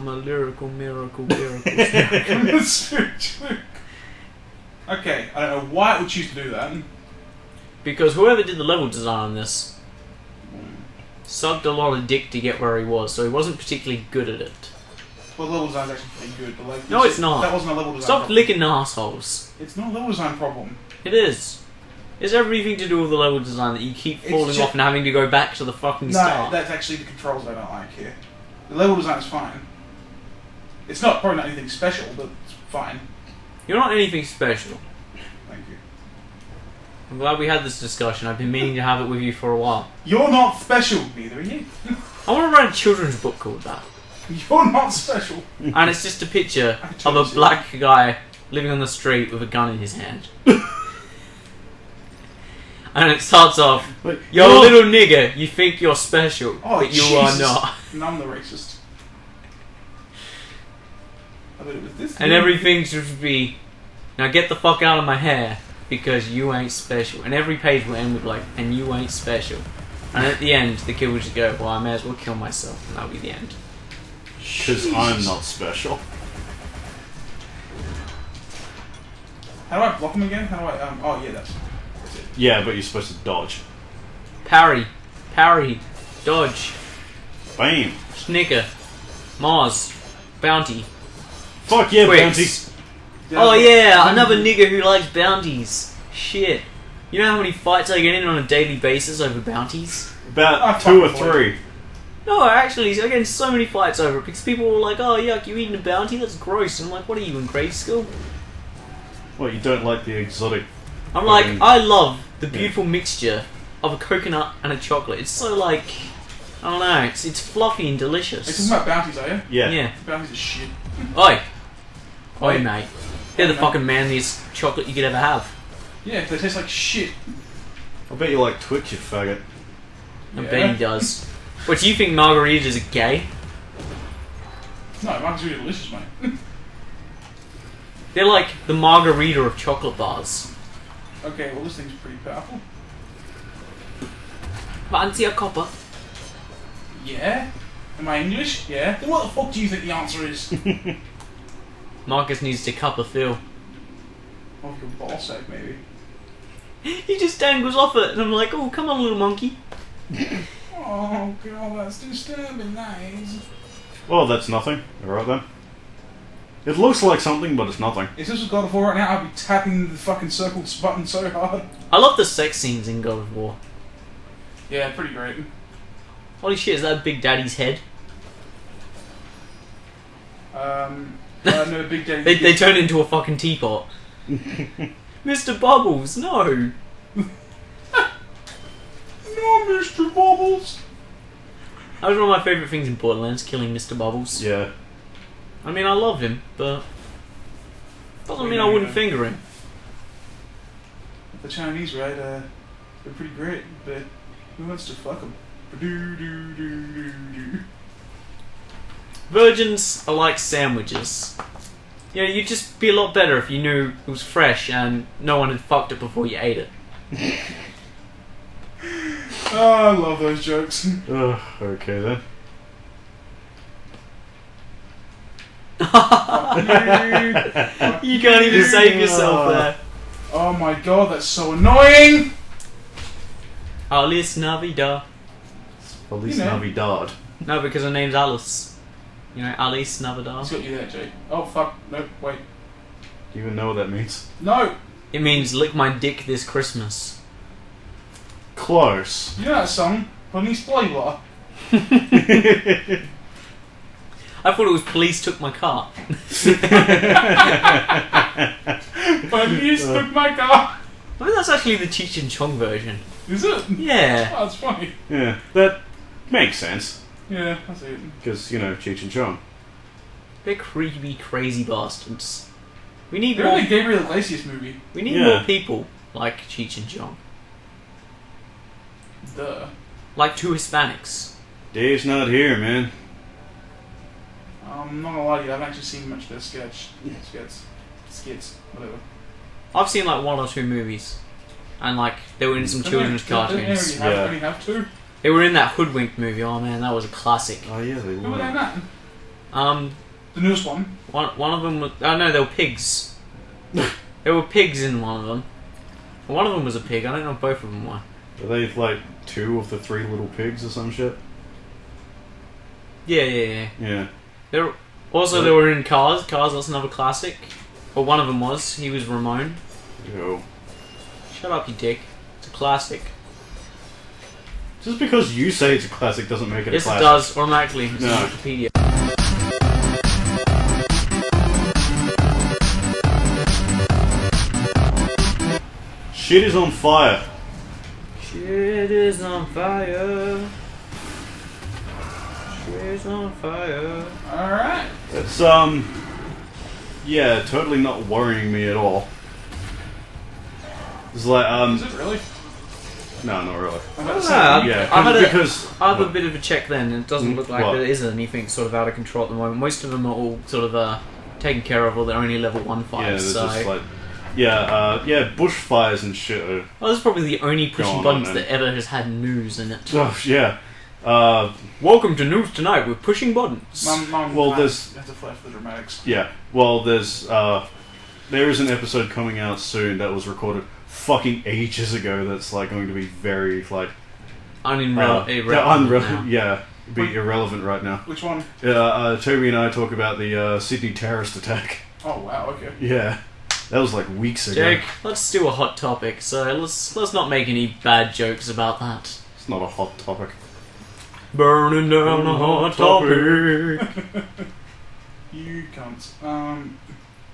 I'm a lyrical miracle. Spiritual. Okay, I don't know why it would choose to do that. Because whoever did the level design on this sucked a lot of dick to get where he was, so he wasn't particularly good at it. Well, the level design's actually pretty good, but like... No, it's not. That wasn't a level design Stop problem. licking assholes. It's not a level design problem. It is. It's everything to do with the level design that you keep falling off and having to go back to the fucking start. No, that's actually the controls I don't like here. The level design is fine. It's probably not anything special, but it's fine. You're not anything special. Thank you. I'm glad we had this discussion. I've been meaning to have it with you for a while. You're not special, neither are you. I want to write a children's book called that. You're not special. And it's just a picture of a black guy living on the street with a gun in his hand. And it starts off, you're a little nigger, you think you're special, but you are not. And I'm the racist. I bet it was this. And everything should be, now get the fuck out of my hair, because you ain't special. And every page will end with like, and you ain't special. And at the end, the kid will just go, well, I may as well kill myself, and that'll be the end. Because I'm not special. How do I block him again? How do I, oh yeah, that's it. Yeah, but you're supposed to dodge. Parry, dodge, Bam. snicker, Mars, bounty. Fuck yeah, Twix. bounty. Oh yeah, another nigger who likes bounties. Shit. You know how many fights I get in on a daily basis over bounties? About 2 or 3. No, actually, I get in so many fights over it because people were like, oh yuck, you eating a bounty? That's gross. And I'm like, what are you, in grade school? Well, you don't like the exotic... I'm like, I love the beautiful mixture of a coconut and a chocolate. It's so like, I don't know, it's fluffy and delicious. You're talking about bounties, are you? Yeah. Yeah. Bounties are shit. Oi mate. They're the fucking manliest chocolate you could ever have. Yeah, they taste like shit. I bet you like Twix, you faggot. I bet he does. What, do you think margaritas are gay? No, margaritas are delicious, mate. They're like the margarita of chocolate bars. Okay, well this thing's pretty powerful. Fancy a copper? Yeah? Am I English? Yeah? Then what the fuck do you think the answer is? Marcus needs to cup a Phil. Of your ball sack, maybe. He just dangles off it, and I'm like, oh, come on, little monkey. Oh god, that's disturbing, nice. Well, that's nothing. Alright then. It looks like something, but it's nothing. If this was God of War right now, I'd be tapping the fucking circle button so hard. I love the sex scenes in God of War. Yeah, pretty great. Holy shit, is that Big Daddy's head? No, Big Daddy. They turn into a fucking teapot. Mr. Bubbles, no! No, Mr. Bubbles! That was one of my favourite things in Borderlands, killing Mr. Bubbles. Yeah. I mean, I love him, but doesn't mean I wouldn't finger him. The Chinese, right? They're pretty great, but who wants to fuck them? Virgins are like sandwiches. You know, you'd just be a lot better if you knew it was fresh and no one had fucked it before you ate it. Oh, I love those jokes. Okay then. You can't even save yourself there. Oh my god, that's so annoying! Alice Navidad. Feliz Navidad. No, because her name's Alice. You know, Alice Navidad. It's got you there, Jake. Oh fuck, no, wait. Do you even know what that means? No! It means lick my dick this Christmas. Close. You know that song? Police Playboy. I thought it was Police Took My Car. Police took my car. I mean, that's actually the Cheech and Chong version. Is it? Yeah. Oh, that's funny. Yeah, that makes sense. Yeah, that's it. Because, you know, Cheech and Chong. They're creepy, crazy bastards. We need They're more. like Gabriel Iglesias movie. We need more people like Cheech and Chong. Duh. Like two Hispanics. Dave's not here, man. I'm not gonna lie to you, I haven't actually seen much of their skits, whatever. I've seen like one or two movies, and like they were in some children's cartoons. Don't they already have to? They were in that Hoodwinked movie. Oh man, that was a classic. Oh yeah, they Who were were. they in that? The newest one. One of them was... Oh no, they were pigs. There were pigs in one of them. One of them was a pig. I don't know if both of them were. Are they like 2 of the 3 little pigs or some shit? Yeah. Yeah. They were in Cars. Cars, that's another classic. Or one of them was. He was Ramon. Yo. Shut up, you dick. It's a classic. Just because you say it's a classic doesn't make it Yes, a classic. it does. Automatically. It's No. on Wikipedia. Shit is on fire. Shit is on fire. Shit is on fire. Alright. It's, yeah, totally not worrying me at all. It's like, Is it really? no, not really. I'm about to say, Yeah, I have a bit of a check then, and it doesn't look like What? there is anything sort of out of control at the moment. Most of them are all sort of taken care of, or they're only level 1 yeah, fights. they're So just like, bushfires and shit are, well, this is probably the only Go pushing on, buttons man. that ever has had news in it. oh, yeah. Welcome to News Tonight with pushing buttons. Well, there's- You have to flash for the dramatics. Yeah, well, there is an episode coming out soon that was recorded fucking ages ago that's, like, going to be very, like... Irrelevant now. Yeah, be irrelevant right now. Which one? Toby and I talk about the Sydney terrorist attack. Oh wow, okay. Yeah, that was like weeks ago. Jake, let's do a hot topic. So let's not make any bad jokes about that. It's not a hot topic. Burning down a hot topic. You cunts.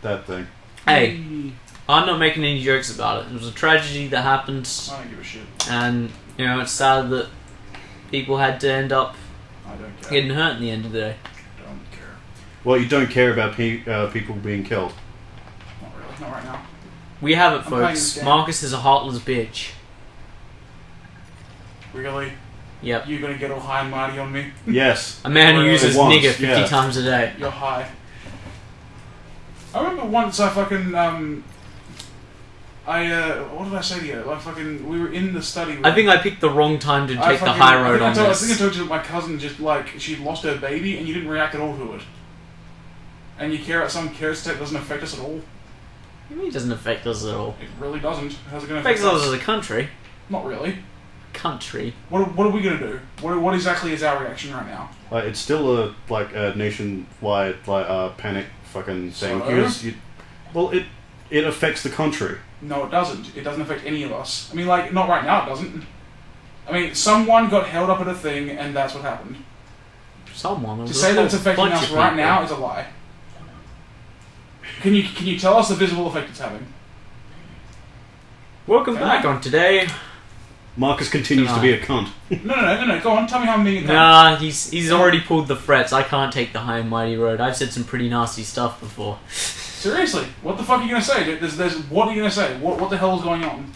That thing. Hey, I'm not making any jokes about it. It was a tragedy that happened, I don't give a shit. and you know it's sad that people had to end up I don't care. getting hurt in the end of the day. Don't care. Well, you don't care about people being killed. Not really. Not right now. We have it, I'm playing folks. this game. Marcus is a heartless bitch. Really? Yep. You gonna get all high and mighty on me? Yes. A man who Well, uses once, nigger 50 yeah. times a day. You're high. I remember once I fucking what did I say to you? We were in the study. I think I picked the wrong time to take the fucking- high road on I think I this. told you that my cousin just she lost her baby and you didn't react at all to it. And you care some care state doesn't affect us at all. It really doesn't affect us at all. It really doesn't. How's it going It to affects affect us us? as a country. Not really. Country. What are we gonna do? What exactly is our reaction right now? It's still a nationwide panic fucking thing. So? Because it affects the country. No, it doesn't. It doesn't affect any of us. I mean, like, not right now. It doesn't. I mean, someone got held up at a thing, and that's what happened. Someone. To say that it's affecting bunch us of right people. now is a lie. Can you tell us the visible effect it's having? Welcome Okay. back on today. Marcus continues to be a cunt. No. Go on. Tell me how I'm being a cunt. Nah, he's already pulled the frets. I can't take the high and mighty road. I've said some pretty nasty stuff before. Seriously, what the fuck are you gonna say? What are you gonna say? What the hell is going on?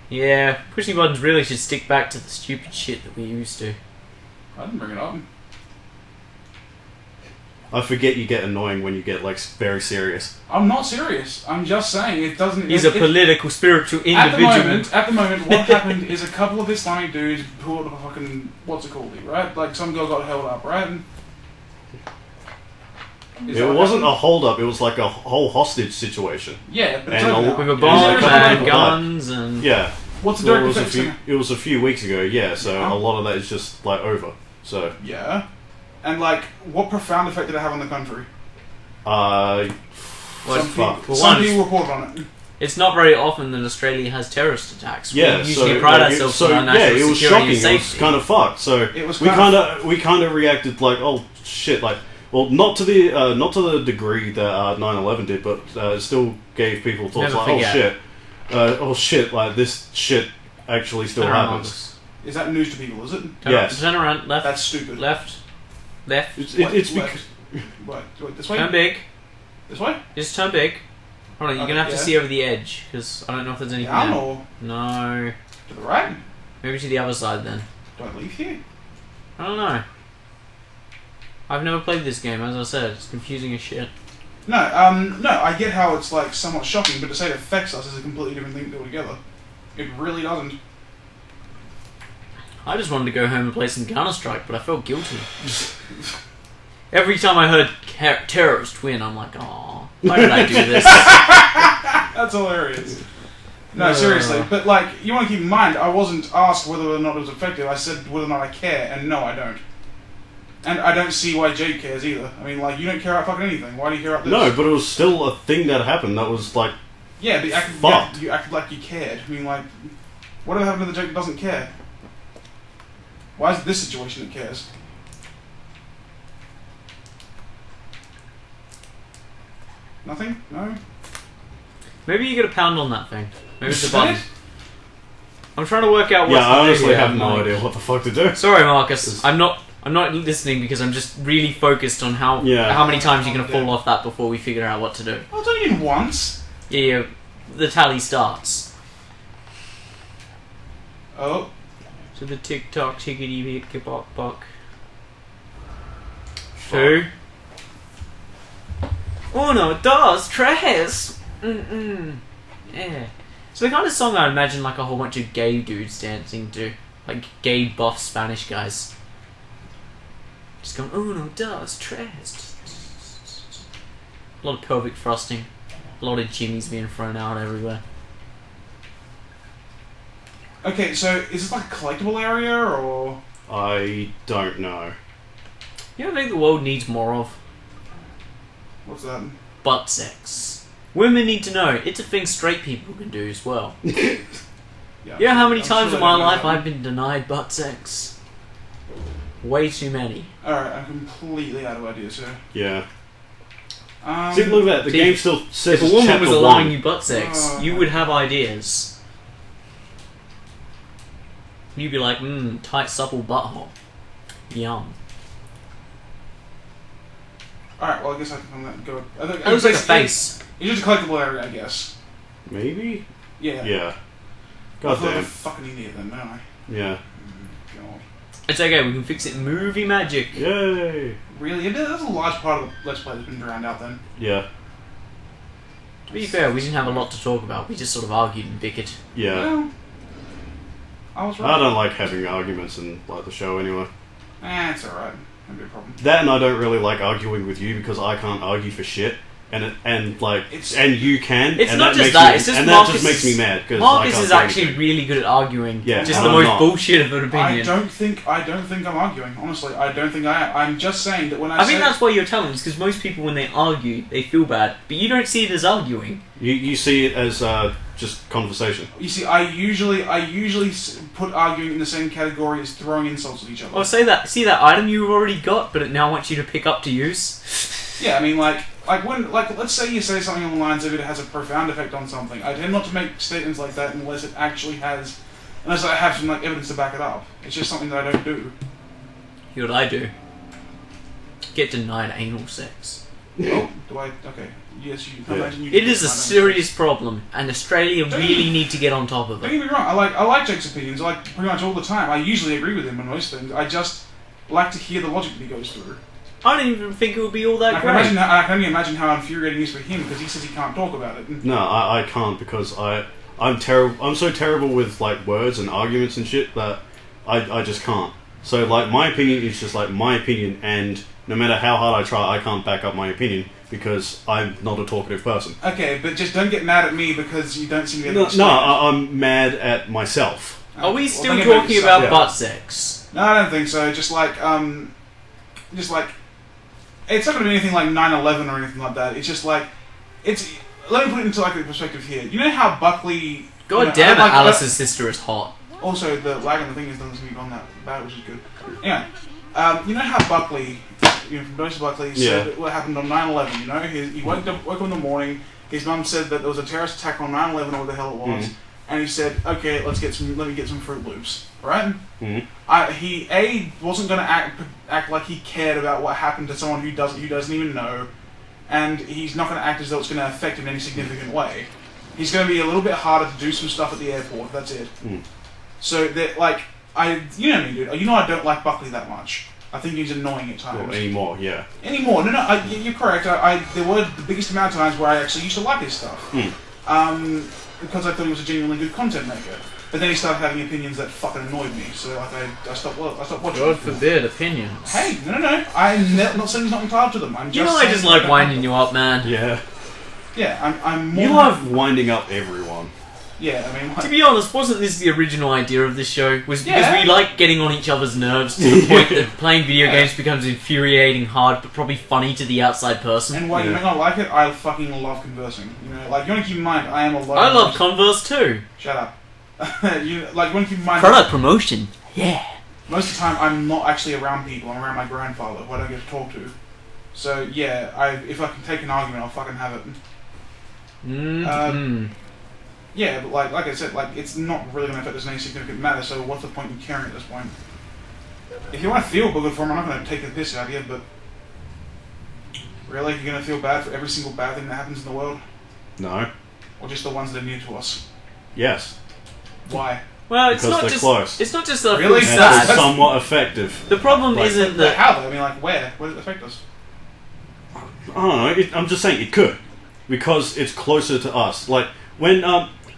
Yeah, pushing buttons really should stick back to the stupid shit that we used to. I didn't bring it up. I forget you get annoying when you get like very serious. I'm not serious. I'm just saying it doesn't. He's a political, spiritual At individual. the moment, what happened is a couple of Islamic dudes pulled a fucking what's it called, right? Like some girl got held up, right? Is that It what wasn't a happened? hold up. It was like a whole hostage situation. Yeah, but it's And over a- now. With a Is bomb there a couple and people guns and... Yeah. What's the Well, direct effects? it was a few weeks ago. Yeah. So Yeah. a lot of that is just like over. So Yeah, and like, what profound effect did it have on the country? uh, Well, fuck. for Some one, people reported on it. it's not very often that Australia has terrorist attacks. Yeah, We so usually pride like, ourselves so, on our yeah, national it was security shocking. and It was safety. kind of fucked. So It was we kind kind of reacted like, oh shit, like, well, not to the degree that 9/11 did, but it still gave people thoughts Never like, forget. oh shit, like this shit actually still Turn around, happens. Marcus. Is that news to people? Is it? Yes. Turn around, left, That's stupid. left. It's Left. because Wait, this way. Turn big. This way. Just turn big. Hold on, you're Okay, gonna have to yeah. see over the edge, because I don't know if there's anything Down there. or No. to the right? Maybe to the other side then. Do I leave here? I don't know. I've never played this game, as I said. It's confusing as shit. No, I get how it's like somewhat shocking, but to say it affects us is a completely different thing altogether. It really doesn't. I just wanted to go home and play some Counter-Strike, but I felt guilty. Every time I heard terrorist win, I'm like, oh, why did I do this? That's hilarious. No, seriously. But, like, you want to keep in mind, I wasn't asked whether or not it was effective. I said whether or not I care, and no, I don't. And I don't see why Jake cares either. I mean, like, you don't care about fucking anything. Why do you care about this? No, but it was still a thing that happened that was, like, yeah, but you acted like you cared. I mean, like, whatever happened to the Jake that doesn't care? Why is it this situation that cares? Nothing? No? Maybe you get a pound on that thing. Maybe it's a button. I'm trying to work out what's yeah, I honestly here. have no idea what the fuck to do. Sorry, Marcus. I'm not listening because I'm just really focused on how many times you're going to fall off that before we figure out what to do. Well, it's only been once. Yeah, the tally starts. Oh. So the tick-tock, tickety-bit-bok-bok. 2. Uno, dos, tres. Yeah. So the kind of song I imagine like a whole bunch of gay dudes dancing to. Like gay buff Spanish guys. Just going, uno, dos, tres. A lot of pelvic thrusting. A lot of jimmies being thrown out everywhere. Okay, so is this like a collectible area, or...? I don't know. You know what I think the world needs more of? What's that? Butt sex. Women need to know, it's a thing straight people can do as well. Yeah, You know how many I'm times sure in my they don't life know. I've been denied butt sex? Way too many. Alright, I'm completely out of ideas here. Yeah. See, look at that. The See, game still says If a woman chapter was allowing 1. you butt sex, Oh, you would have ideas. You'd be like, tight supple butthole. Yum. Alright, well I guess I can let go. That looks like a face. It's just a collectible area, I guess. Maybe? Yeah. Yeah. I God feel like a damn. fucking idiot then, don't I? Yeah. God. It's okay, we can fix it in movie magic. Yay! Really? That's a large part of the Let's Play that's been drowned out then. Yeah. To be fair, we didn't have a lot to talk about. We just sort of argued and bickered. Yeah. Well, I was right. I don't like having arguments in like the show anyway. It's alright. Can't be a problem. That and I don't really like arguing with you because I can't argue for shit. And It's- you can. It's and not that just makes that, me, it's just and Marcus that just makes me mad. Cause Marcus I can't is do actually anything. really good at arguing. Yeah, just and the I'm most not. bullshit of an opinion. I don't think I'm arguing. Honestly, I don't think I am. I'm just saying that when I I say... think that's why you're telling us, because most people, when they argue, they feel bad. But you don't see it as arguing. You see it as just conversation. You see, I usually put arguing in the same category as throwing insults at each other. Oh, see that item you've already got, but it now wants you to pick up to use? Yeah, I mean, like let's say you say something along the lines of it has a profound effect on something. I tend not to make statements like that unless it actually has, unless I have some like evidence to back it up. It's just something that I don't do. Here's what I do. Get denied anal sex. Oh, do I? Okay. Yes, you. I Yeah. imagine you. It is a I don't- serious problem, and Australia Don't really you- need to get on top of Don't it. get me wrong. I like Jake's opinions. I like pretty much all the time. I usually agree with him on most things. I just like to hear the logic that he goes through. I don't even think it would be all that I great. can only imagine how infuriating it is for him because he says he can't talk about it. No, I can't because I'm terrible. I'm so terrible with like words and arguments and shit that I just can't. So like my opinion is just like my opinion, and no matter how hard I try, I can't back up my opinion because I'm not a talkative person. Okay, but just don't get mad at me because you don't seem to be able No, to explain it. I'm mad at myself. Are we Well, still then you make talking yourself- about yeah. butt sex? No, I don't think so. Just like, it's not going to be anything like 9/11 or anything like that. It's just like, let me put it into like a perspective here. You know how Buckley... God damn it, Alice's sister is hot. Also, the lag on the thing doesn't seem to be on that bad, which is good. Anyway, you know how Buckley, from Dr. Buckley, said what happened on 9/11, you know? He woke up in the morning, his mum said that there was a terrorist attack on 9/11 or what the hell it was, and he said, okay, let me get some Fruit Loops, right? He wasn't going to act like he cared about what happened to someone who doesn't even know, and he's not going to act as though it's going to affect him in any significant way. He's going to be a little bit harder to do some stuff at the airport, that's it. So, that, like, you know me, dude. You know I don't like Buckley that much. I think he's annoying at times. Well, anymore, yeah. Anymore? No, you're correct. There were the biggest amount of times where I actually used to like his stuff. Because I thought he was a genuinely good content maker. But then he started having opinions that fucking annoyed me. So like I stopped watching. God forbid opinions. Hey, no. I'm not saying he's not entitled to them. I'm just You know I just like winding you up, man. Yeah. Yeah, I'm more. You love winding up everyone. Yeah, I mean. To be honest, wasn't this the original idea of this show? Was because Yeah. we like getting on each other's nerves to the point that playing video games becomes infuriating hard, but probably funny to the outside person. And while you may not like it, I fucking love conversing. You know, like you want to keep in mind, I am a lot. I love Converse too. Shut up. You want to keep in mind. Product promotion. Yeah. Most of the time, I'm not actually around people. I'm around my grandfather, who I don't get to talk to. So yeah, if I can take an argument, I'll fucking have it. Yeah, but like I said, like it's not really going to affect us in any significant matter. So what's the point in caring at this point? If you want to feel good for him, I'm not going to take the piss out of you. But really, you're going to feel bad for every single bad thing that happens in the world, No. or just the ones that are near to us? Yes. Why? Well, it's Because not they're just close. it's not just that I Really? feel And sad. it's somewhat effective. The problem Like- isn't But that how though? I mean, like where? Where does it affect us? I don't know. I'm just saying it could, because it's closer to us. Like when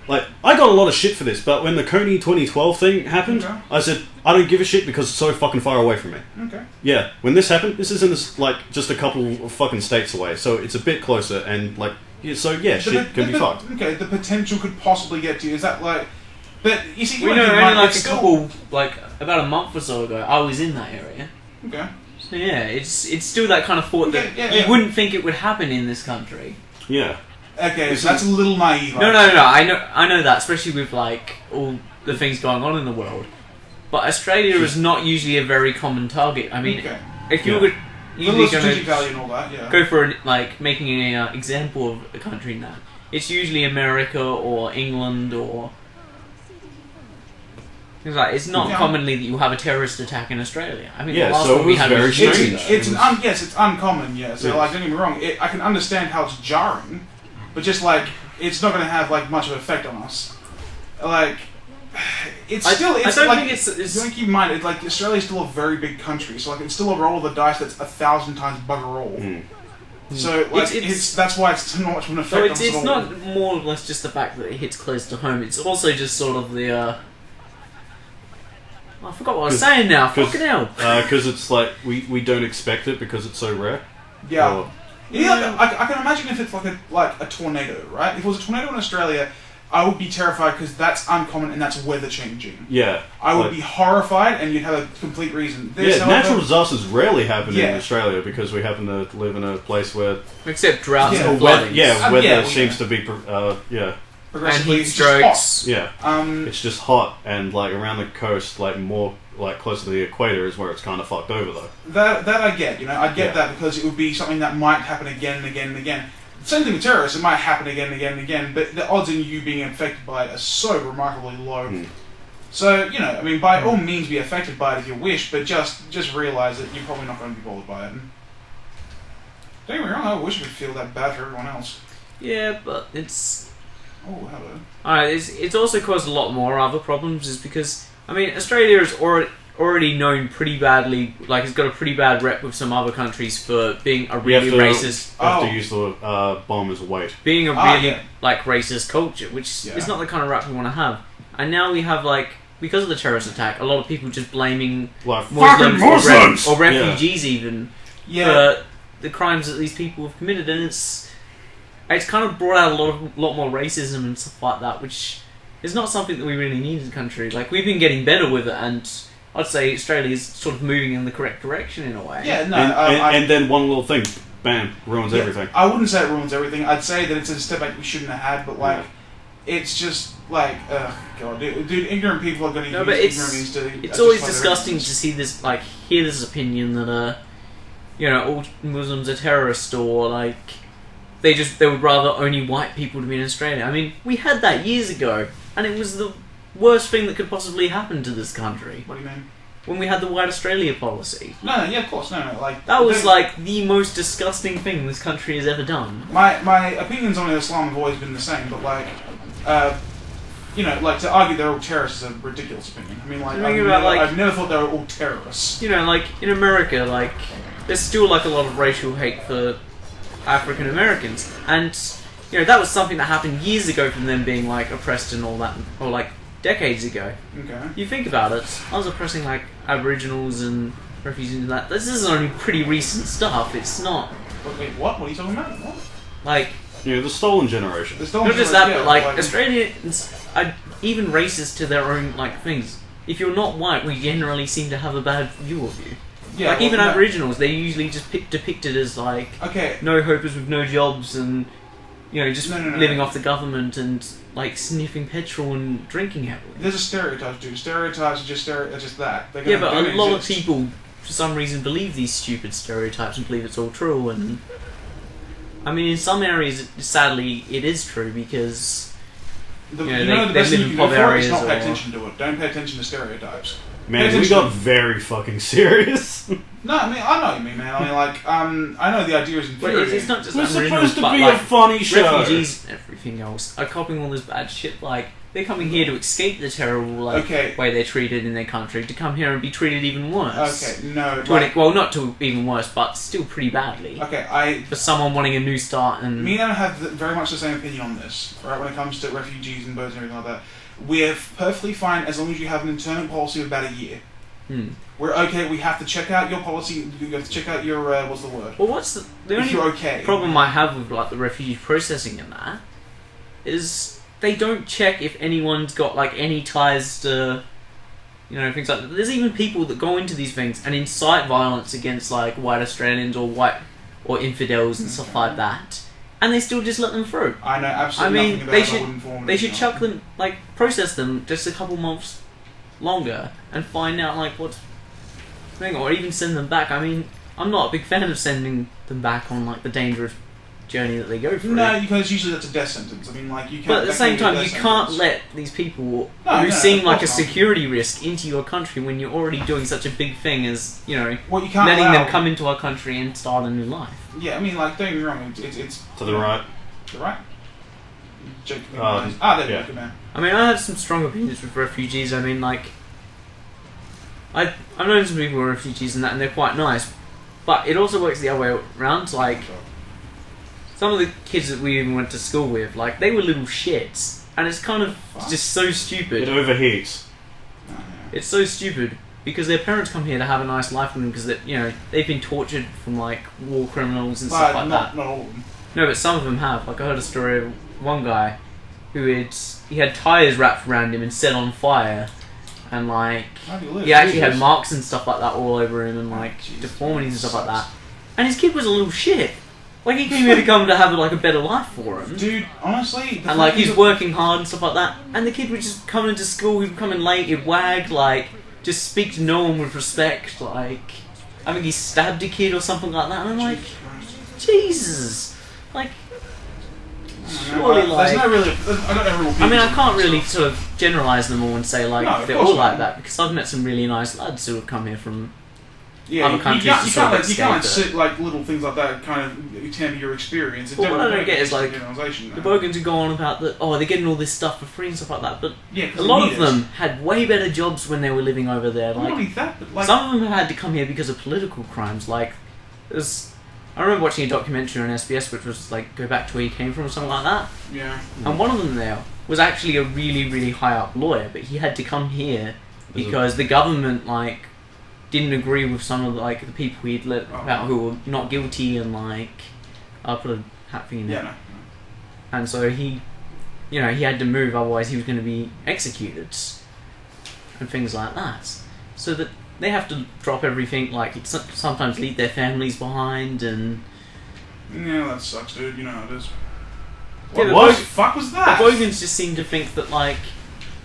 like I got a lot of shit for this, but when the Coney 2012 thing happened, Okay. I said I don't give a shit because it's so fucking far away from me. Okay. Yeah, when this happened, this is in this like just a couple of fucking states away, so it's a bit closer and like yeah, so yeah, shit can be fucked. Okay, the potential could possibly get to you. Is that like? But you see, we know only mind, like it's a still- couple, like about a month or so ago, I was in that area. Okay. So yeah, it's still that kind of thought that Yeah, you yeah. wouldn't think it would happen in this country. Yeah. Okay, so that's a little naive. No, I know that, especially with like all the things going on in the world. But Australia is not usually a very common target. I mean, Okay. if you Yeah. were Little usually strategic going value and all that. Yeah. to go for like making an example of a country now, it's usually America or England or. It's like it's not Yeah. commonly that you have a terrorist attack in Australia. I mean, Yeah, the last so one it we was had very was strange. Chile, though. Yes, it's uncommon. Yeah. So Yes. like, don't get me wrong. I can understand how it's jarring, but just like it's not going to have like much of an effect on us. Like, it's I still. It's don't like, think it's you want to keep in mind, it's like Australia's still a very big country, so like it's still a roll of the dice that's 1,000 times bugger all. So like It's- that's why it's not much of an effect So on it's us at all. not more or less just the fact that it hits close to home. It's also just sort of the. I forgot what I was saying now. Fucking hell. Because it's like we don't expect it because it's so rare. Yeah. Or- Yeah, I can imagine if it's like a tornado, right? If it was a tornado in Australia, I would be terrified because that's uncommon and that's weather changing. yeah. I would like- be horrified, and you'd have a complete reason. This, Yeah, however- natural disasters rarely happen in Yeah. Australia because we happen to live in a place where Except droughts Yeah, and weather, flooding. yeah, Yeah, weather well, seems yeah. to be yeah, progressively And heat it's just hot. strokes. yeah. Um, It's just hot and like around the coast, like more like closer to the equator is where it's kind of fucked over though. that I get, I get Yeah. that because it would be something that might happen again and again and again. Same thing with terrorists; it might happen again and again and again, but the odds in you being affected by it are so remarkably low. So I mean, by all means, be affected by it if you wish, but just realize that you're probably not going to be bothered by it. Don't get me wrong; I wish I could feel that bad for everyone else. Yeah, but it's. Oh, hello. It's also caused a lot more other problems, is because I mean Australia is already known pretty badly, like it's got a pretty bad rep with some other countries for being a really racist, Have Oh. to use the bomb as weight. being a Ah, really yeah. like racist culture, which Yeah. is not the kind of rap we want to have. And now we have like because of the terrorist attack, a lot of people just blaming Like Muslims, Muslims! or refugees even Yeah. for the crimes that these people have committed, and it's kind of brought out a lot more racism and stuff like that, which is not something that we really need in the country. Like we've been getting better with it, and I'd say Australia is sort of moving in the correct direction in a way. Yeah, no, And then one little thing, bam, ruins yeah, everything. I wouldn't say it ruins everything. I'd say that it's a step back we shouldn't have had, but like, it's just like, God, dude, ignorant people are going to No, use but ignorance to. It's always justify their disgusting to ignorance. see this, like, hear this opinion that, all Muslims are terrorists, or like they would rather only white people to be in Australia. I mean, we had that years ago, and it was the worst thing that could possibly happen to this country What do you mean? when we had the White Australia policy. No, yeah, of course, no, like That was the- like the most disgusting thing this country has ever done. my opinions on Islam have always been the same, but like, like to argue they're all terrorists is a ridiculous opinion. I mean, like, Think about, like- I've never thought they were all terrorists. Like in America, like there's still like a lot of racial hate for African Americans, and that was something that happened years ago from them being like oppressed and all that, or like decades ago. Okay. You think about it, I was oppressing like Aboriginals and refugees and that. This is only pretty recent stuff. It's not Wait, what? What are you talking about? What? like Yeah, the stolen generation. The stolen not just that, generation, but like like- Australians are even racist to their own like things. If you're not white, we generally seem to have a bad view of you. Yeah, like well, even no- Aboriginals, they're usually just depicted as like Okay. no hopers with no jobs and just No. living off the government and like sniffing petrol and drinking heavily. There's a stereotype, dude. Stereotypes are just that. They're Yeah, gonna- but they a don't lot of exist. people, for some reason, believe these stupid stereotypes and believe it's all true. And I mean, in some areas, sadly, it is true because The, Yeah, you they- know the they best live thing in you can do pub for it is areas not pay or- attention to it. Don't pay attention to stereotypes. Man, we got very fucking serious. No, I mean I know what you mean, man. I mean, like, I know the idea is but infuriating. it's not just We're Aboriginals, supposed to but be like a funny show. refugees and everything else are copying all this bad shit. Like they're coming here to escape the terrible Okay. way they're treated in their country, to come here and be treated even worse. Okay, no. To well, not to even worse, but still pretty badly. Okay, For someone wanting a new start and me and I have very much the same opinion on this, right? When it comes to refugees and birds and everything like that, we're perfectly fine as long as you have an internal policy of about a year. We're okay. We have to check out your policy. You have to check out your what's the word? Well, what's the If only you're okay. problem I have with like the refugee processing and that is they don't check if anyone's got like any ties to things like that. There's even people that go into these things and incite violence against like white Australians or infidels and stuff like that, and they still just let them through. I know absolutely I mean, nothing about they it. I should- wouldn't form They it, should you know. chuck them, like process them just a couple months longer and find out like what's thing, or even send them back. I mean, I'm not a big fan of sending them back on like the dangerous journey that they go through. No, because usually that's a death sentence. I mean, like you can't. But at the that same can be time, a you death can't sentence. let these people No, who no, seem of like a course not. security risk into your country when you're already doing such a big thing as Well, you can't letting allow, them come into our country and start a new life. Yeah, I mean, like don't get me wrong. It's To the right. To the right. Jake, there yeah. we go, man. I mean, I have some strong opinions with refugees. I mean, like, I've known some people who are refugees and that, and they're quite nice. But it also works the other way around. Like, some of the kids that we even went to school with, like, they were little shits. And it's kind of just so It stupid. overheats. It's so stupid. Because their parents come here to have a nice life with them because, they've been tortured from, like, war criminals and stuff like that. Not all of them. No, but some of them have. Like, I heard a story of one guy who he had tyres wrapped around him and set on fire. And, like, he actually had marks and stuff like that all over him and, like, deformities and stuff like that. And his kid was a little shit. Like, he came here to come to have, like, a better life for him. Dude, honestly... And, like, he's working hard and stuff like that. And the kid would just come into school, he'd come in late, he'd wag, like, just speak to no one with respect, like... I think he stabbed a kid or something like that. And I'm like, Jesus! Like... Surely, like... There's no really... I don't know real I mean, I people. can't really sort of generalise them all and say, like, No, of they're course all like not. that, because I've met some really nice lads who have come here from Yeah, other you countries can't, to you sort can't, of you can't escape sit like little things like that kind of temper your experience. It But what I definitely don't get is, like, generalization, the though. bogans who go on about that, oh, they're getting all this stuff for free and stuff like that, but Yeah, 'cause a they lot need of it. them had way better jobs when they were living over there. Not only Like, that, but like some of them had to come here because of political crimes. Like, I remember watching a documentary on SBS which was like, go back to where you came from or something like that. yeah, And one of them there was actually a really, really high up lawyer, but he had to come here because the government, like, didn't agree with some of like the people he'd let out who were not guilty, and like, I'll put a hat thing in there. yeah, no. And so he had to move, otherwise he was going to be executed and things like that. So that they have to drop everything, like sometimes leave their families behind, and Yeah, that sucks, dude. You know how it is. Yeah, What the the fuck was the that? Bogans just seem to think that, like,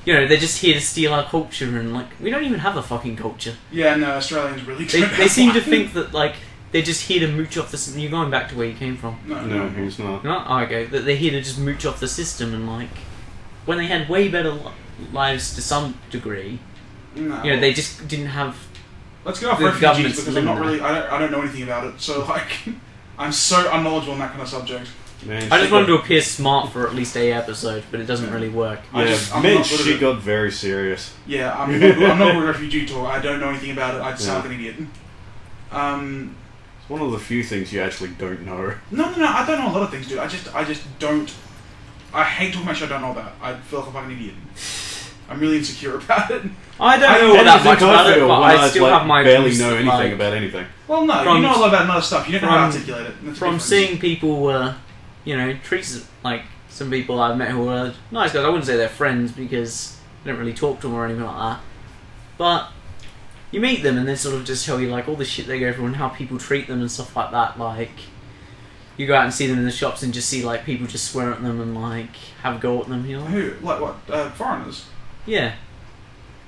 they're just here to steal our culture, and like, we don't even have a fucking culture. Yeah, no, Australians really They, don't they have seem to one. think that, like, they're just here to mooch off the system. You're going back to where you came from. No, he's not. No? Oh, okay. That they're here to just mooch off the system, and like, when they had way better lives to some degree, No. they just didn't have. Let's get off the refugees government's because I'm not limit. really. I don't know anything about it. So like, I'm so unknowledgeable on that kind of subject. Man, I she just wanted to got- appear smart for at least a episode, but it doesn't really work. I'm Yeah, not man, good at she it. got very serious. Yeah, I'm not a refugee talk. I don't know anything about it. I just sound like an idiot. It's one of the few things you actually don't know. No. I don't know a lot of things, dude. I just don't. I hate talking about shit I don't know about. I feel like I'm a fucking idiot. I'm really insecure about it. I don't How know do you that think much about it, feel but when I still like, have my barely views, know anything like, about anything? Well, no, From- you know a lot about other stuff. You don't know how to articulate it. That's the From difference. seeing people, treat like some people I've met who are nice guys. I wouldn't say they're friends because I don't really talk to them or anything like that. But you meet them and they sort of just tell you like all the shit they go through and how people treat them and stuff like that. Like you go out and see them in the shops and just see like people just swear at them and like have a go at them. You know? Who? Like what? Foreigners? Yeah.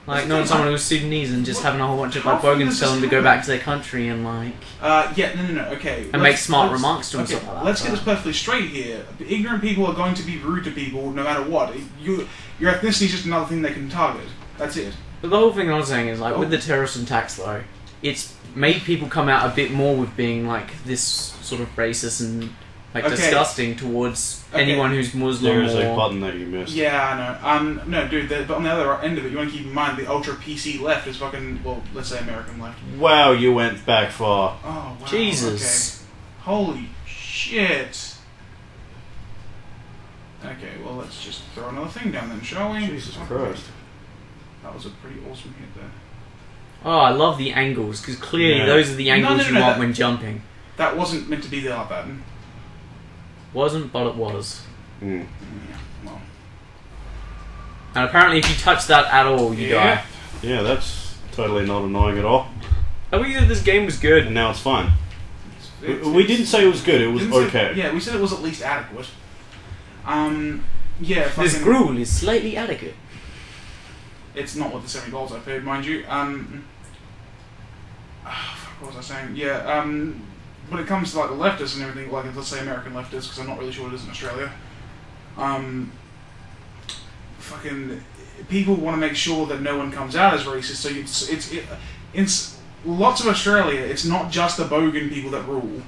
Like That's knowing the someone thing, who's Sudanese and just What- having a whole bunch of how like often bogans does tell this them to go happen? back to their country and like No, okay. and make smart remarks to them. Okay, Stuff like that. let's get this perfectly straight here. Ignorant people are going to be rude to people no matter what. Your ethnicity is just another thing they can target. That's it. But the whole thing I was saying is like Oh. with the terrorist attacks though, it's made people come out a bit more with being like this sort of racist and like Okay. disgusting towards Okay. anyone who's Muslim There is a or button that you missed. Yeah, I know. No, dude. But on the other end of it, you want to keep in mind the ultra PC left is fucking. Well, let's say American left. Wow, you went back far. Oh wow. Jesus. Okay. Holy shit. Okay, well let's just throw another thing down then, shall we? Jesus Okay. Christ. That was a pretty awesome hit there. Oh, I love the angles because clearly Yeah. those are the angles No, you that- want when jumping. That wasn't meant to be there like that. Wasn't, but it was. Mm. Yeah, well. And apparently, if you touch that at all, you Yeah. die. Yeah, that's totally not annoying at all. I think that this game was good. And now it's fine. It's- We didn't say it was good, it was didn't say- okay. Yeah, we said it was at least adequate. Yeah, This fucking- gruel is slightly adequate. It's not what the $70 I paid, mind you. Fuck, what was I saying? Yeah, when it comes to like the leftists and everything, like let's say American leftists, because I'm not really sure what it is in Australia. Fucking people want to make sure that no one comes out as racist. So it's lots of Australia. It's not just the bogan people that rule.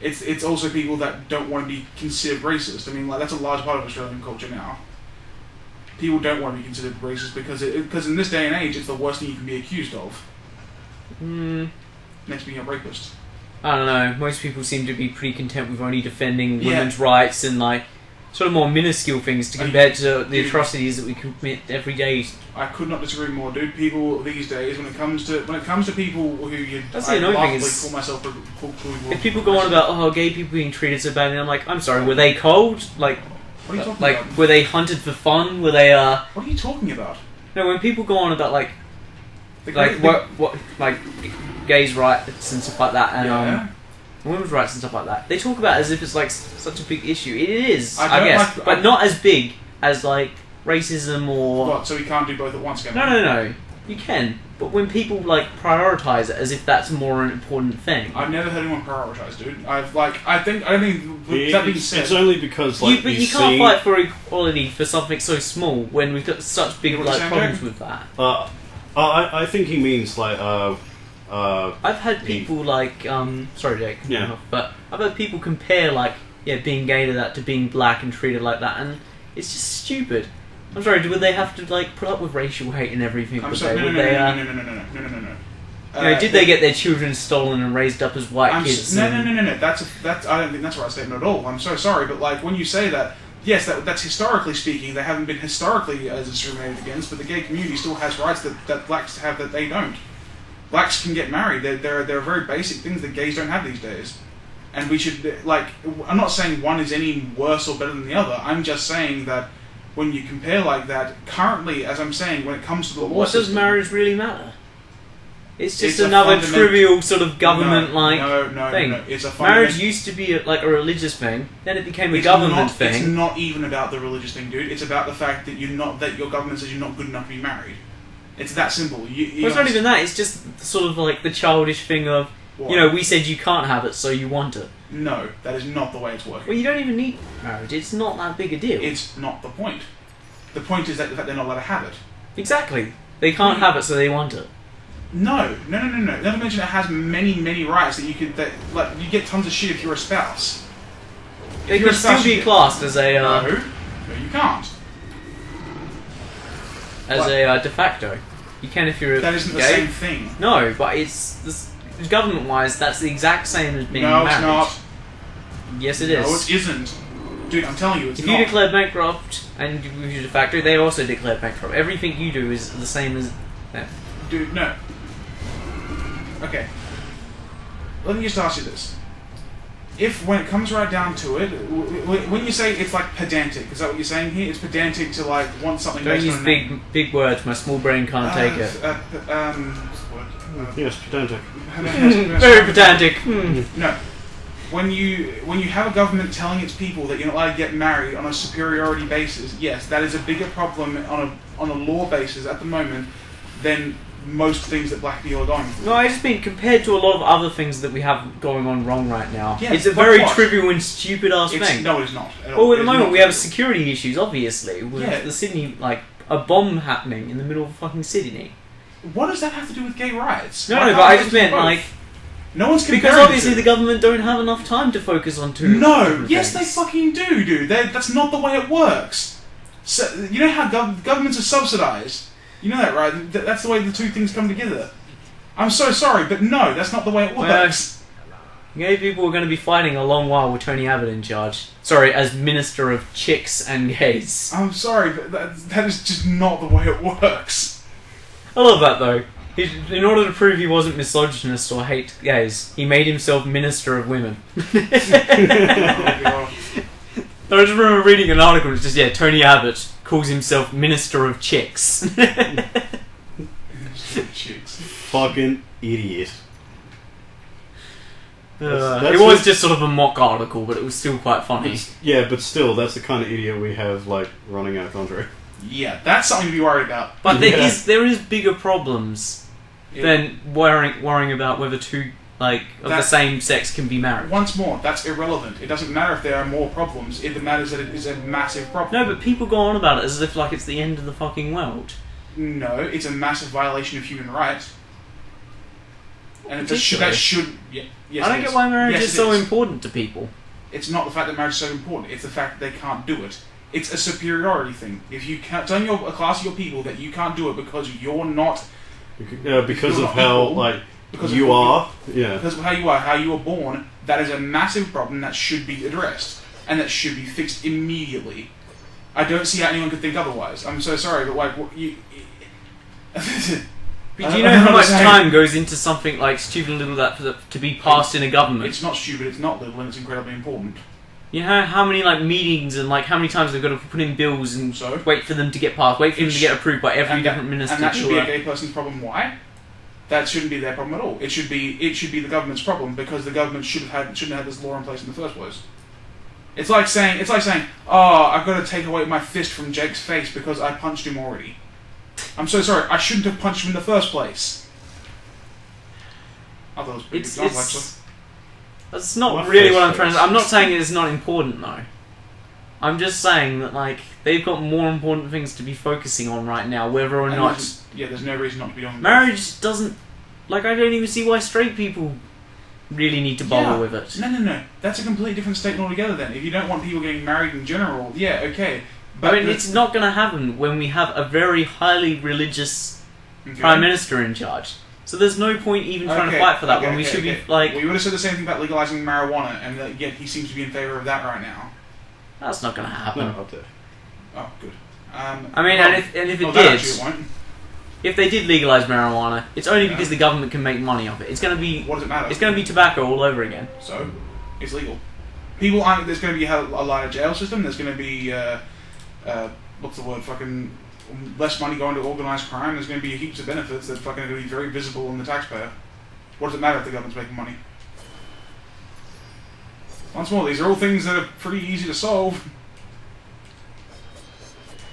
It's also people that don't want to be considered racist. I mean, like that's a large part of Australian culture now. People don't want to be considered racist because in this day and age, it's the worst thing you can be accused of. Next to being a rapist. I don't know. Most people seem to be pretty content with only defending Yeah. women's rights and like sort of more minuscule things to compare to the atrocities that we commit every day. I could not disagree more, dude. People these days, when it comes to people who you, That's the annoying thing laughably is- call myself. If people go on about gay people being treated so badly, I'm like, I'm sorry, were they cold? Like, What are you talking like about? were they hunted for fun? Were they What are you talking about? No, when people go on about like The like great- what like gays' rights and stuff like that, and Yeah. women's rights and stuff like that, they talk about it as if it's like such a big issue. It is, I I don't guess, like- but not as big as like racism or. What? So we can't do both at once, can we? No. You can, but when people like prioritize it as if that's a more important thing. I've never heard anyone prioritize, dude. I don't think. With that being said, It's only because like But you you can't see, fight for equality for something so small when we've got such big You know what like you're problems saying, with that. I think he means like I've had people like sorry Jake, Yeah. but I've had people compare like being gay to that to being black and treated like that, and it's just stupid. I'm sorry, would they have to like put up with racial hate and everything? I'm Would sorry. they? No. Would they? You know, did they get their children stolen and raised up as white kids? No. and- That's I don't think that's a right statement at all. I'm so sorry, but like when you say that, yes, that's historically speaking, they haven't been historically as discriminated against, but the gay community still has rights that blacks have that they don't. Blacks can get married. There are very basic things that gays don't have these days, and we should like. I'm not saying one is any worse or better than the other. I'm just saying that when you compare like that, currently, as I'm saying, when it comes to the law What does system, marriage really matter? It's just It's a another fundament- trivial sort of government-like thing. No. It's a Marriage fundament- used to be like a religious thing, then it became a It's government not, thing. It's not even about the religious thing, dude. It's about the fact that your government says you're not good enough to be married. It's that simple. Well, it's not even that. It's just sort of like the childish thing of, What? you know, we said you can't have it, so you want it. No, that is not the way it's working. Well, you don't even need marriage. It's not that big a deal. It's not the point. The point is that the fact they're not allowed to have it. Exactly. They can't have it, so they want it. No. Not to mention it has many rights that you could like you get tons of shit if you're a spouse. They you're could a spouse, still you be get- classed as a No, you can't. de facto. You can if you're That isn't the gay. same thing. No, but it's government-wise, that's the exact same as being No, married. it's not. Yes, it No, is. it isn't. Dude, I'm telling you, it's If not. you declare bankrupt and you de facto, they also declare bankrupt. Everything you do is the same as them. Dude, no. Okay. Let me just ask you this. If, when it comes right down to it, when you say it's like pedantic, is that what you're saying here? It's pedantic to like want something Don't based use on a big name. big words. My small brain can't take it. What's the word? Yes, pedantic. Very pedantic. No. When you have a government telling its people that you're not allowed to get married on a superiority basis, yes, that is a bigger problem on a law basis at the moment than most things that black people are going through. No, I just mean compared to a lot of other things that we have going on wrong right now, Yeah, it's a but very what? trivial and stupid ass thing. No, it is not. Well, at the It is moment not. we have security issues, obviously, with Yeah. the Sydney, like a bomb happening in the middle of fucking Sydney. What does that have to do with gay rights? No, Why no, can't but I we just do meant both? like no one's comparing because obviously the the two. government don't have enough time to focus on two. No, different yes, things. they fucking do, dude. That's not the way it works. So, you know how governments are subsidised? You know that, right? That's the way the two things come together. I'm so sorry, but no, that's not the way it works. Gay people are going to be fighting a long while with Tony Abbott in charge. Sorry, as Minister of Chicks and Gays. I'm sorry, but that is just not the way it works. I love that though. In order to prove he wasn't misogynist or hate gays, he made himself Minister of Women. I just remember reading an article, it's just, Tony Abbott calls himself Minister of Chicks. Chicks. Fucking idiot. It was just sort of a mock article, but it was still quite funny. Yeah, but still, that's the kind of idiot we have, like, running our country. Yeah, that's something to be worried about. But Yeah. there is bigger problems than worrying about whether two of the same sex can be married. Once more, that's irrelevant. It doesn't matter if there are more problems. It matters that it is a massive problem. No, but people go on about it as if like it's the end of the fucking world. No, it's a massive violation of human rights. And that Ridiculous. should. Yeah, yes, I don't it get is. why marriage Yes, is it so is. important to people. It's not the fact that marriage is so important. It's the fact that they can't do it. It's a superiority thing. If you can't tell a class of your people that you can't do it because you're not, Because You're of not how, equal, like, because of you who are. Yeah. because of how you were born, that is a massive problem that should be addressed and that should be fixed immediately. I don't see how anyone could think otherwise. I'm so sorry, but like, what you. But do you know how much time goes into something like stupid little to be passed in a government? It's not stupid. It's not little, and it's incredibly important. You know how many like meetings and like how many times they've got to put in bills and So? wait for them to get passed, wait for them to get approved by every different minister. And that should be a to, gay person's problem. Why? That shouldn't be their problem at all. It should be the government's problem because the government shouldn't have had this law in place in the first place. It's like saying, oh, I've got to take away my fist from Jake's face because I punched him already. I'm so sorry. I shouldn't have punched him in the first place. I thought it was pretty good example, actually. That's not My really face what I'm trying to. hurts. I'm not saying it's not important though. I'm just saying that like they've got more important things to be focusing on right now, whether or And not there's no reason not to be doing that. marriage doesn't. Like I don't even see why straight people really need to bother Yeah. with it. No. That's a completely different statement altogether then. If you don't want people getting married in general, yeah, okay. But I mean, it's not going to happen when we have a very highly religious okay. prime minister in charge. So there's no point even trying to fight for that when we should be like. Well, you would have said the same thing about legalizing marijuana, and yet he seems to be in favor of that right now. That's not going to happen. No, up there. Oh, good. I mean, well, and if it that did, actually won't. if they did legalize marijuana, it's only Yeah. because the government can make money off it. It's going to be. What does it matter? It's going to be tobacco all over again. So, it's legal. People aren't. There's going to be a lighter jail system. There's going to be what's the word? Fucking less money going to organised crime. There's going to be heaps of benefits that fucking are going to be very visible on the taxpayer. What does it matter if the government's making money? Once more, these are all things that are pretty easy to solve.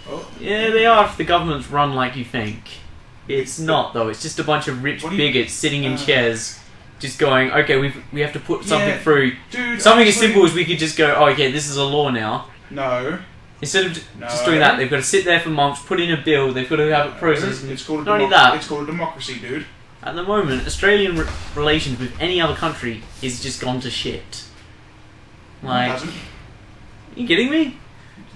Oh. Yeah, they are if the government's run like you think. It's not though. It's just a bunch of rich What do you- bigots sitting in chairs, just going, okay, we have to put something Yeah, through. Dude, Something as honestly- simple as we could just go, oh, okay, this is a law now. No. Instead of just No. doing that, they've got to sit there for months, put in a bill, they've got to have it processed. It's called a Not only that, It's called a democracy, dude. at the moment, Australian relations with any other country is just gone to shit. It Like, doesn't. you kidding me?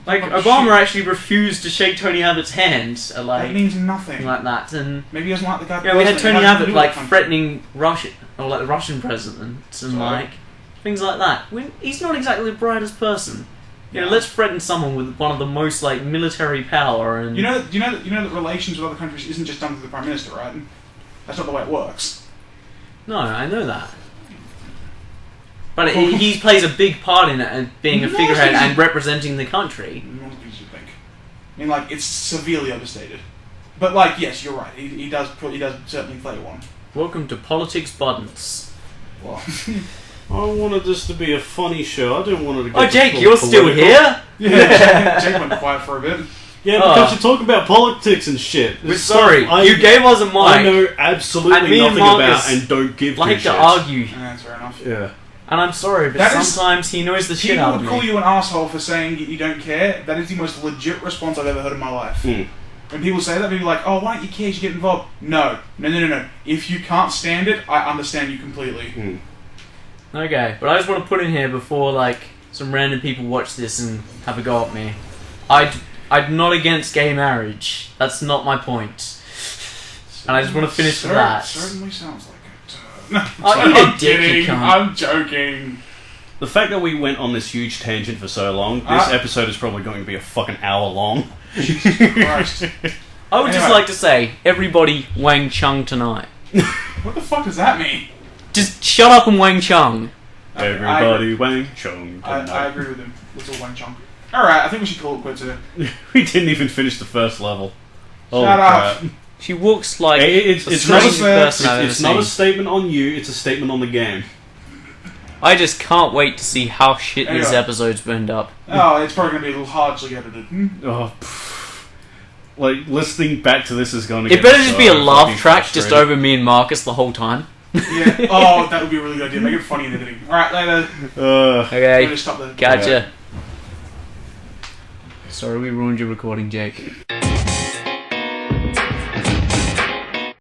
Like, What the Obama shit? actually refused to shake Tony Abbott's hand, That like, means nothing. like that, and Maybe he doesn't like the guy. yeah, we had personally. Tony It has nothing to Abbott do with like the country. threatening Russia, or like the Russian president, and So? like things like that. He's not exactly the brightest person. You know, let's threaten someone with one of the most like military power and You know that relations with other countries isn't just done through the Prime Minister, right? That's not the way it works. No, I know that. But he plays a big part in it, and being a figurehead and representing the country. Not as good as you think. I mean, like, it's severely overstated. But, like, yes, you're right. He does certainly play one. Welcome to Politics Buttons. Well, I wanted this to be a funny show. I didn't want it to get Oh, Jake, full you're still political. here? yeah, Jake went quiet for a bit. Yeah, because you talk about politics and shit. We're There's sorry, stuff you gave us a mic. I know And absolutely me and nothing about Marcus and don't give like two to shits. argue. Yeah, that's fair enough. Yeah. And I'm sorry, but That is- sometimes he knows the shit People out would of call me. you an asshole for saying you don't care. That is the most legit response I've ever heard in my life. Mm. When people say that, people are like, oh, why don't you care? You should get involved. No. If you can't stand it, I understand you completely. Mm. Okay, but I just want to put in here before like some random people watch this and have a go at me. I'm not against gay marriage. That's not my point. And I just want to finish with that. Certainly sounds like it. No, Oh, eat a I'm dick, you kidding. cunt. I'm joking. The fact that we went on this huge tangent for so long, this episode is probably going to be a fucking hour long. Christ. I would just Anyway. like to say, everybody Wang Chung tonight. What the fuck does that mean? Just shut up and Wang Chung. Everybody Wang Chung. I agree with him. Little Wang Chung. Alright, I think we should call it quits here. We didn't even finish the first level. Holy Shut up. crap. She walks like It's a not a, strangest person I've ever it's not a seen. statement on you, it's a statement on the game. I just can't wait to see how shit this Anyway. episode's burned up. Oh, it's probably going to be a little hardly edited. Oh, pff. Like, listening back to this is going to It get better just be a so laugh fucking track just frustrating. over me and Marcus the whole time. Yeah. Oh, that would be a really good idea. Make it funny in editing. Alright, later. I'm Okay, going to stop there. gotcha. Sorry we ruined your recording, Jake.